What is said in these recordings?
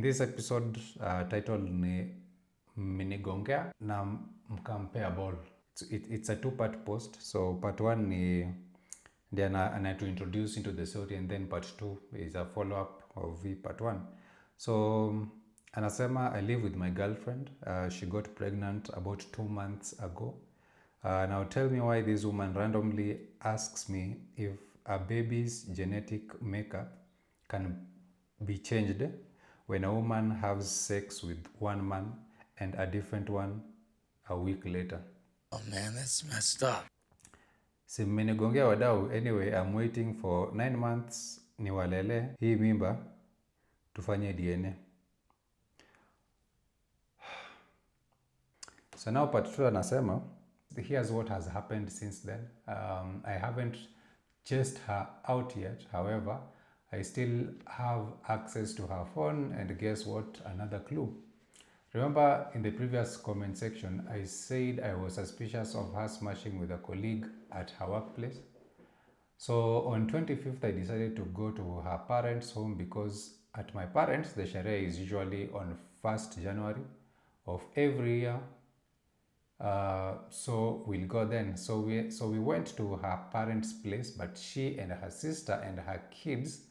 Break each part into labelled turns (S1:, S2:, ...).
S1: this episode title ni MMENIGONGEA na mkampea ball. It's a two-part post. So part one ni then I to introduce into the story, and then part two is a follow-up of part one. So anasema, I live with my girlfriend. She got pregnant about 2 months ago. Now tell me why this woman randomly asks me if a baby's genetic makeup can be changed when a woman has sex with one man and a different one a week later.
S2: Oh man, that's messed up.
S1: Si mmenigongea wadau. Anyway, I'm waiting for 9 months ni walele hii mimba tufanye DNA. So now part 2 anasema, here's what has happened since then. I haven't chased her out yet. However, I still have access to her phone, and guess what? Another clue. Remember in the previous comment section, I said I was suspicious of her smashing with a colleague at her workplace. So on 25th, I decided to go to her parents' home because at my parents, the Sharia is usually on 1st January of every year. So we'll go then. So we went to her parents' place, but she and her sister and her kids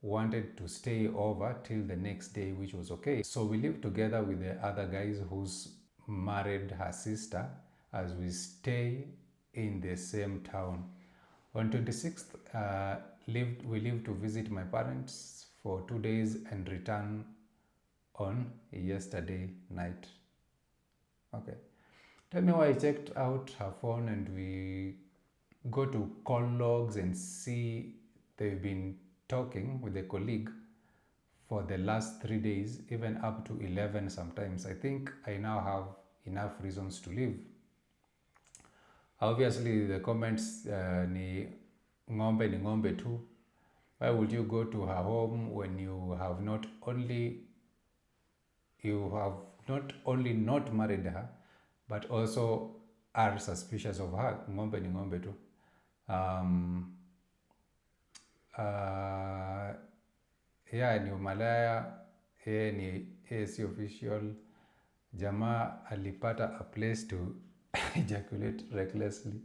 S1: wanted to stay over till the next day, which was okay. So we lived together with the other guys who's married her sister as we stay in the same town. On 26th, we lived to visit my parents for 2 days and return on yesterday night. Okay. Tell me why I checked out her phone and we go to call logs and see they've been talking with a colleague for the last 3 days, even up to 11 sometimes. I think I now have enough reasons to leave. Obviously, the comments ni ng'ombe tu. Why would you go to her home when you have not only not married her, but also are suspicious of her? Ng'ombe ni ng'ombe tu. Yeah, ni umalaya. Si official. Jamaa alipata a place to ejaculate recklessly.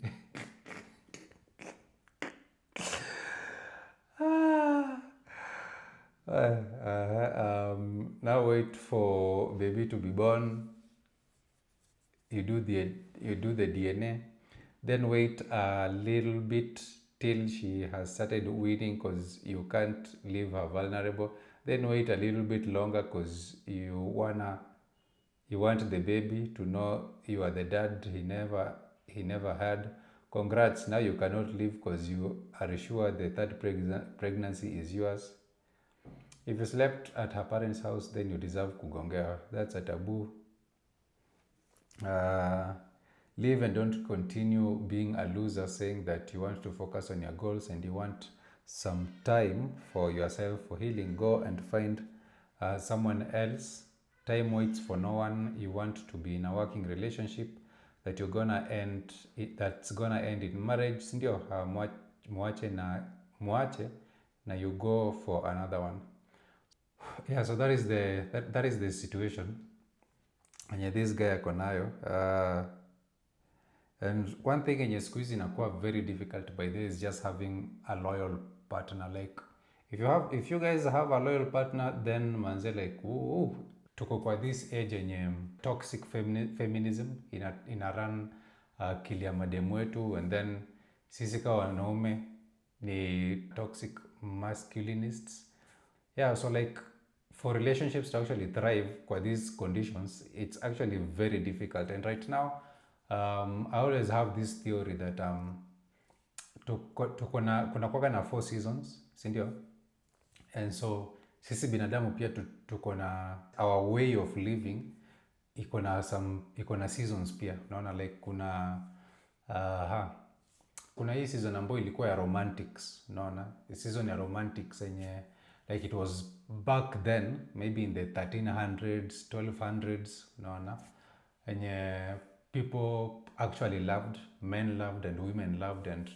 S1: Now wait for baby to be born. You do the DNA, then wait a little bit till she has started weaning because you can't leave her vulnerable. Then wait a little bit longer because you want the baby to know you are the dad he never had. Congrats, now you cannot leave because you are sure the third pregnancy is yours. If you slept at her parents' house, then you deserve kugongea. That's a taboo. Leave and don't continue being a loser, saying that you want to focus on your goals and you want some time for yourself, for healing. Go and find someone else. Time waits for no one. You want to be in a working relationship that's gonna end in marriage, sindio? Mwache na you go for another one. Yeah, so that is the situation and this guy ako nayo. And one thing yenye siku hizi inakuwa very difficult by this is just having a loyal partner. Like if you guys have a loyal partner, then manze like tuko kwa this age yenye toxic feminism ina run akili ya mademu wetu, and then sisi kama wanaume ni toxic masculinists. Yeah, so like for relationships to actually thrive kwa these conditions, it's actually very difficult. And right now, I always have this theory that kuna kuwaga na 4 seasons, sindio? And so sisi binadamu pia tuko na our way of living iko na seasons pia. Unaona, like kuna hii season ambayo ilikuwa ya romantics. Unaona, season ya romantics yenye like it was back then, maybe in the 1300s, 1200s. Unaona, yenye people actually loved, men loved and women loved, and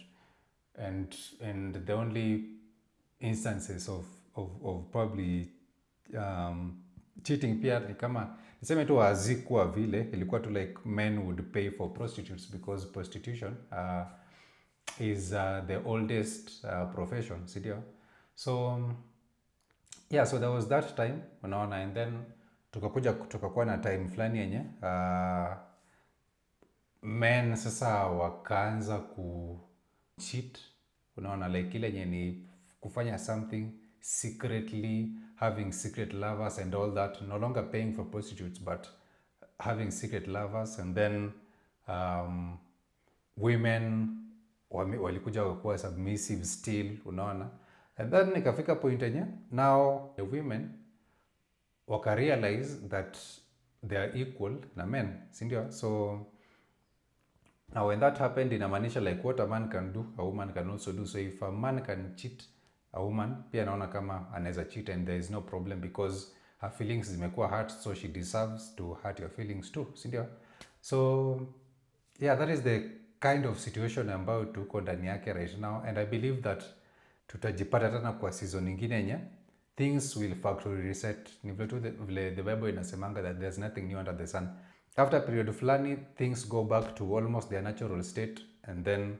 S1: the only instances of probably cheating pia ni kama niseme tu hazikuwa vile, ilikuwa tu like men would pay for prostitutes because prostitution is the oldest profession, sindio? So yeah, so there was that time, unaona, and then tukakuwa na time fulani yenye men sasa wakaanza ku cheat, unaona, like ile yenye ni kufanya something secretly, having secret lovers and all that, no longer paying for prostitutes but having secret lovers, and then women walikuja wakuwa submissive still, unaona, and then ikafika point yenye now the women wakarealize that they are equal na men, sindio? So now when that happened, inamaanisha like what a man can do, a woman can also do. So if a man can cheat a woman, pia naona kama anaweza cheat and there is no problem because her feelings zimekuwa hurt, so she deserves to hurt your feelings too, sindio? So yeah, that is the kind of situation ambayo tuko ndani yake right now, and I believe that tutajipata tena kwa season nyingine yenye things will factory reset. Ni vile tu vile the Bible inasemanga that there's nothing new under the sun. After period fulani things go back to almost their natural state, and then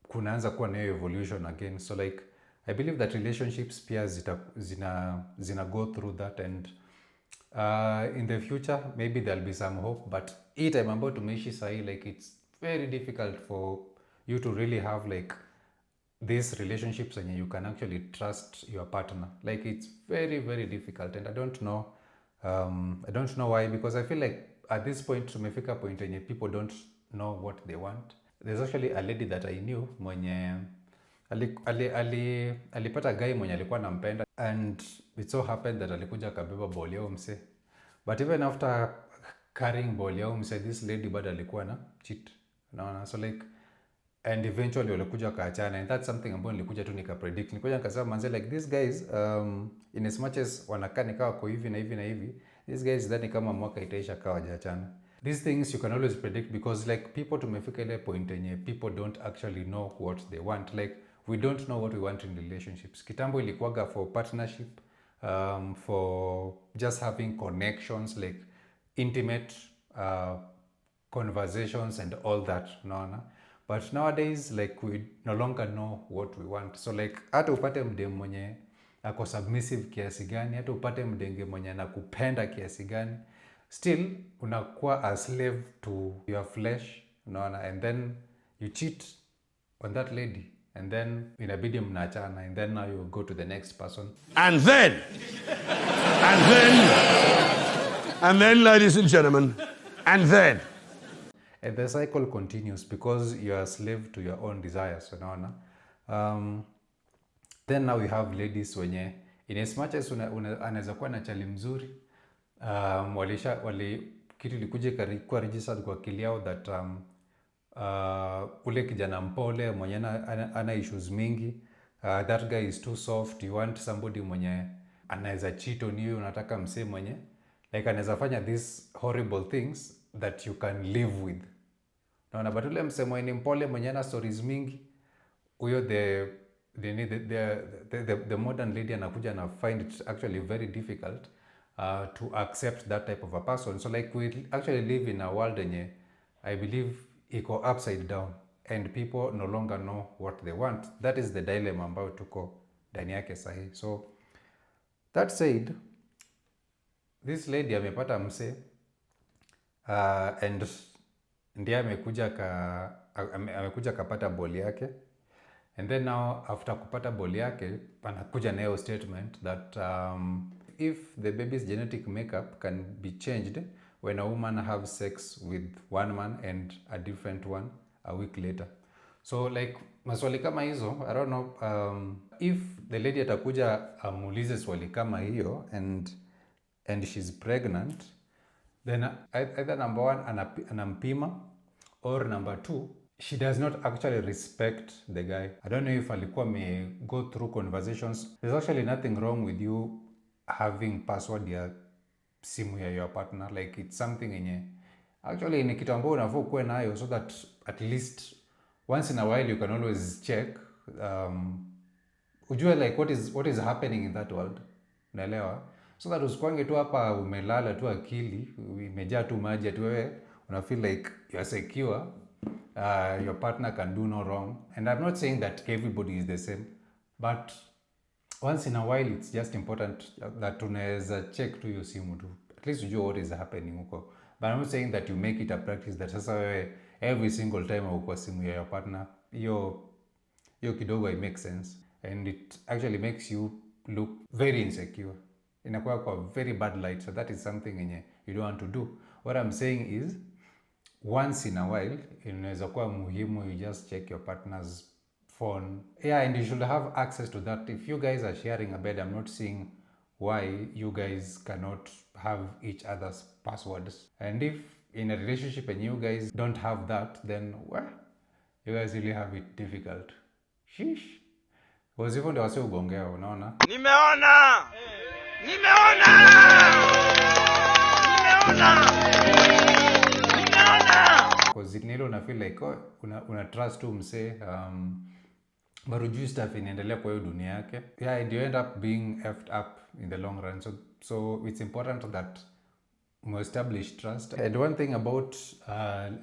S1: kunaanza kuwa na evolution again. So like I believe that relationships pia zina go through that, and in the future maybe there'll be some hope, but hii time ambayo tumeishi sahi, like it's very difficult for you to really have like these relationships and you can actually trust your partner. Like it's very, very difficult, and I don't know why, because I feel like at this point tumefika point yenye people don't know what they want. There's actually a lady that I knew mwenye alipata guy mwenye alikuwa nampenda, and it so happened that alikuja akabeba ball yao mse, but even after carrying ball yao mse, this lady bado alikuwa na cheat, unaona. So like, and eventually walikuja kaachana, and that's something ambayo nilikuja tu nikapredict. Nilikuja nikasema manze, like these guys in as much as wanakaa nikawa kwa hivi na hivi na hivi, these guys dhani kama mwaka itaisha kawa hawajaachana. These things you can always predict because like people tumefika ile point yenye people don't actually know what they want. Like we don't know what we want in relationships. Kitambo ilikuwaga for partnership, for just having connections, like intimate conversations and all that, unaona. But nowadays like we no longer know what we want. So like hata upate mdem mwenye ako submissive kiasi gani, hata upate mdenge mwenye anakupenda kiasi gani, still unakuwa a slave to your flesh, unaona, and then you cheat on that lady, and then inabidi mnaachana, and then now you go to the next person,
S2: And then, ladies and gentlemen, and then
S1: the cycle continues because you are a slave to your own desires, unaona. Then now we have ladies wenye in as much as anaweza kuwa na chali mzuri, kitu ilikuja kwa registered kwa akili yao that ule kijana mpole mwenye ana issues mingi, that guy is too soft, you want somebody mwenye anaweza cheat on you, unataka msee mwenye like anaweza fanya these horrible things that you can live with, naona. But ule msee mwenye mpole mwenye ana stories mingi, huyo the modern lady anakuja na find it actually very difficult to accept that type of a person. So like we actually live in a world yenye I believe iko upside down, and people no longer know what they want. That is the dilemma ambayo tuko ndani yake sahi. So that said, this lady amepata mse, and ndiye amekuja kapata boli yake, and then now after kupata boli yake panakuja nayo statement that if the baby's genetic makeup can be changed when a woman have sex with one man and a different one a week later. So like maswali kama hizo, I don't know if the lady atakuja amuulize swali kama hiyo and she's pregnant, then either number one anampima, or number two, she does not actually respect the guy. I don't know if alikuwa may go through conversations. There's actually nothing wrong with you having password ya simu ya your partner. Like it's something yenye actually ni kitu ambayo unafaa kuwa nayo, so that at least once in a while you can always check ujue like what is happening in that world, unaelewa. so that usikwange tu hapa umelala tu, akili imejaa tu maji, ati wewe una feel like you are secure, your partner can do no wrong. And I'm not saying that everybody is the same, but once in a while it's just important that unaweza check tu hiyo simu tu, at least ujue what is happening huko. But I'm not saying that you make it a practice that sasa wewe every single time uko simu ya your partner. Hiyo kidogo it makes sense, and it actually makes you look very insecure, inakuwa kwa very bad light. So that is something yenye you don't want to do. What I'm saying is once in a while inaweza kuwa muhimu, you just check your partner's phone. Yeah, and you should have access to that. If you guys are sharing a bed, I'm not seeing why you guys cannot have each other's passwords. And if in a relationship and you guys don't have that, then well, you guys really have it difficult. Sheesh. Because hivyo ndio wase ugongea, unaona? Nimeona! Because ni ile una feel like una trust tu msee, but ujui stuff inaendelea kwa hiyo dunia yake. Yeah, and you end up being effed up in the long run. So it's important that we establish trust. And one thing about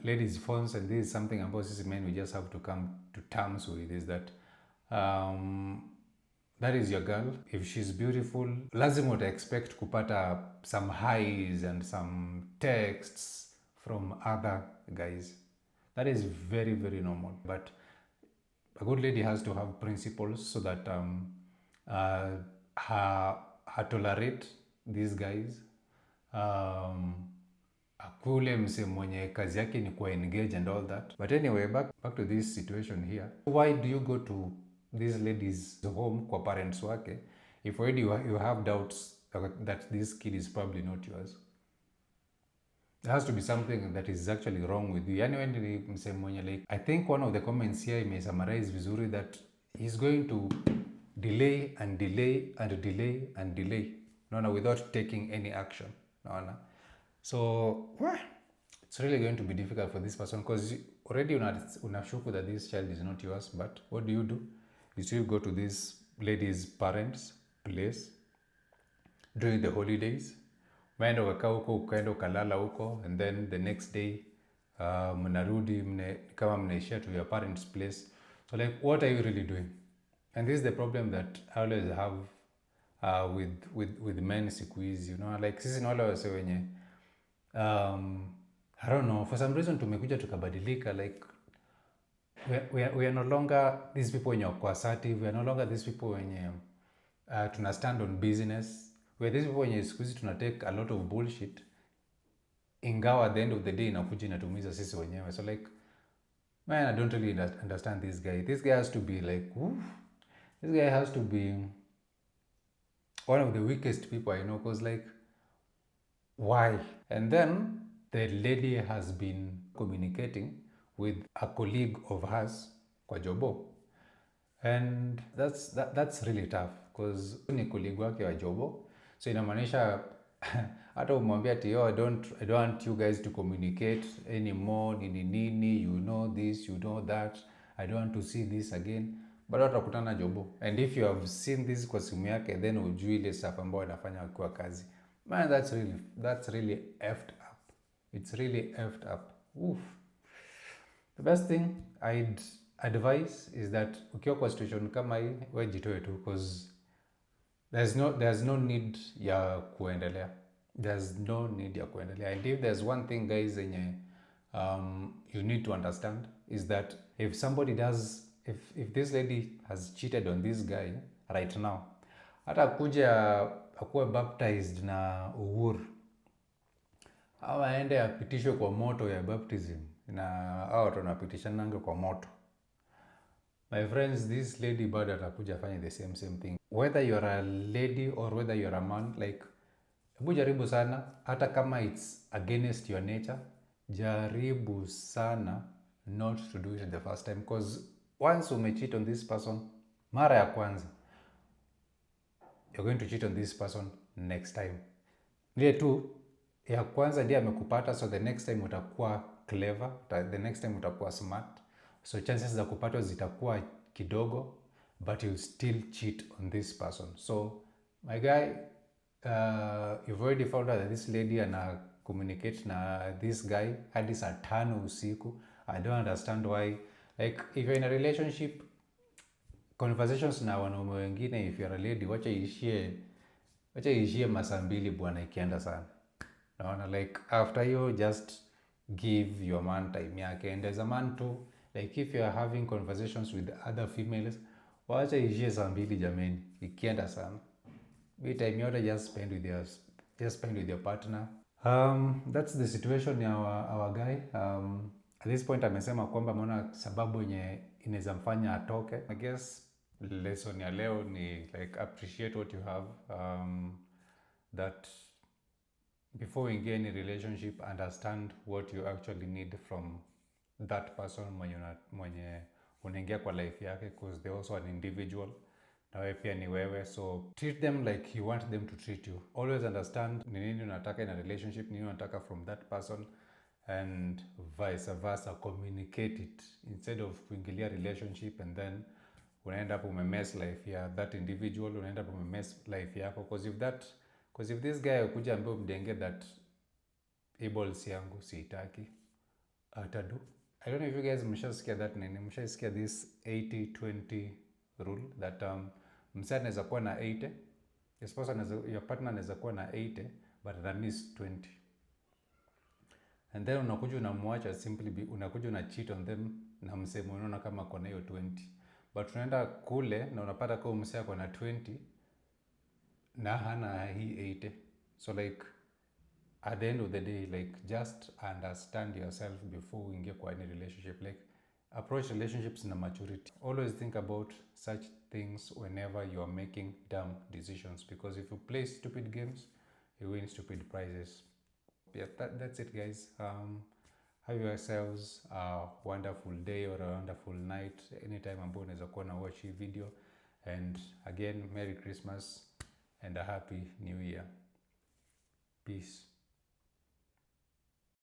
S1: ladies' phones, and this is something about sisi men we just have to come to terms with, is that that is your girl. If she's beautiful, lazima uta expect kupata some highs and some texts from other guys. That is very, very normal. But a good lady has to have principles so that her tolerate these guys. Akule mse mwenye kazi yake ni kuwa engage and all that. But anyway, back to this situation here. Why do you go to this lady's home kwa parents wake if already you have doubts that this kid is probably not yours? There has to be something that is actually wrong with you. Yani when ni mse mwenye like, I think one of the comments here may summarize vizuri that he's going to delay and delay and delay and delay, no, without taking any action. No. So it's really going to be difficult for this person because already unashuku that this child is not yours. But what do? You still go to this lady's parents' place during the holidays. Umeenda ukakaa huko, ukaenda ukalala huko, and then the next day mnarudi kama mnaishia to your parents' place. So like, what are you really doing? And this is the problem that I always have with men siku hizi, like sisi ni wale wase wenye I don't know, for some reason tumekuja tukabadilika. Like we are no longer these people wenye wako assertive. We are no longer these people wenye tuna stand on business. We are these people wenye siku hizi tuna take a lot of bullshit, ingawa at the end of the day inakuja inatumiza sisi wenyewe. So like, man, I don't really understand this guy. This guy has to be like, this guy has to be one of the weakest people I know, because like, why? And then the lady has been communicating with a colleague of hers kwa jobo, and that's really tough because ni colleague wake wa jobo, so inamaanisha hata umwambia ati I don't want you guys to communicate anymore, nini, you know this, you know that, I don't want to see this again, but watakutana jobo. And if you have seen this kwa simu yake, then ujui ile stuff ambayo anafanya kwa kazi. Man, that's really effed up. It's really effed up. Oof. The best thing I'd advise is that ukiwa kwa situation kama hii, wewe jitoe tu, because there's no need ya kuendelea. There's no need ya kuendelea. And if there's one thing, guys, you need to understand is that if somebody does, if this lady has cheated on this guy right now, hata kuja akuwe baptized na Uhuru, au aende apitishwe kwa moto ya baptism, na hao watu wanapitishananga kwa moto, my friends, this lady bado atakuja fanya the same thing. Whether you're a lady or whether you're a man, like, hebu jaribu sana, hata kama it's against your nature, jaribu sana not to do it the first time, because once umecheat on this person mara ya kwanza, you're going to cheat on this person next time. Ile tu ya kwanza ndiye amekupata, so the next time utakuwa clever, the next time utakuwa smart, so chances za kupatwa zitakuwa kidogo, but you'll still cheat on this person. So my guy, you've already found out that this lady ana communicate na this guy hadi saa 5 usiku. I don't understand why. Like if you're in a relationship, conversations na wanaume wengine, if you're a lady, wacha ishie masaa 2 bwana, ikienda sana. Naona like after you just give your man time yake, and as a man too, like if you are having conversations with other females, wacha ishie saa 2 jameni, ikienda sana. Be time yote just spend with your partner. That's the situation ya our guy. At this point amesema kwamba ameona sababu yenye inaweza mfanya atoke. I guess lesson ya leo ni like appreciate what you have, that before you get any relationship, understand what you actually need from that person mwenye unaingia kwa life yake, because they also an individual na wewe pia ni wewe, so treat them like you want them to treat you. Always understand ni nini unataka in a relationship, nini unataka from that person, and vice versa. Communicate it instead of kuingilia relationship and then unaenda up umemess life ya that individual, unaenda up umemess life yako, because if this guy akuja ambaye umdenge that eyeballs yangu siitaki, atadu. I don't know if you guys mshasikia that nini, mshasikia this 80-20 rule that msee anaweza kuwa na 80, your partner anaweza kuwa na 80 but ana miss 20, and then unakuja unamwacha, simply unakuja una cheat on them na msee unaona kama kona hiyo 20, but unaenda kule na unapata kwa msee ako na 20 na hana hii 80. So like at the end of the day, like just understand yourself before uingie kwa any relationship. Like approach relationships na maturity. Always think about such things whenever you are making dumb decisions, because if you play stupid games, you win stupid prizes. Yeah, that's it guys. Have yourselves a wonderful day or a wonderful night anytime ambao unaweza kuwa na watch hii video, and again, Merry Christmas and a Happy New Year. Peace.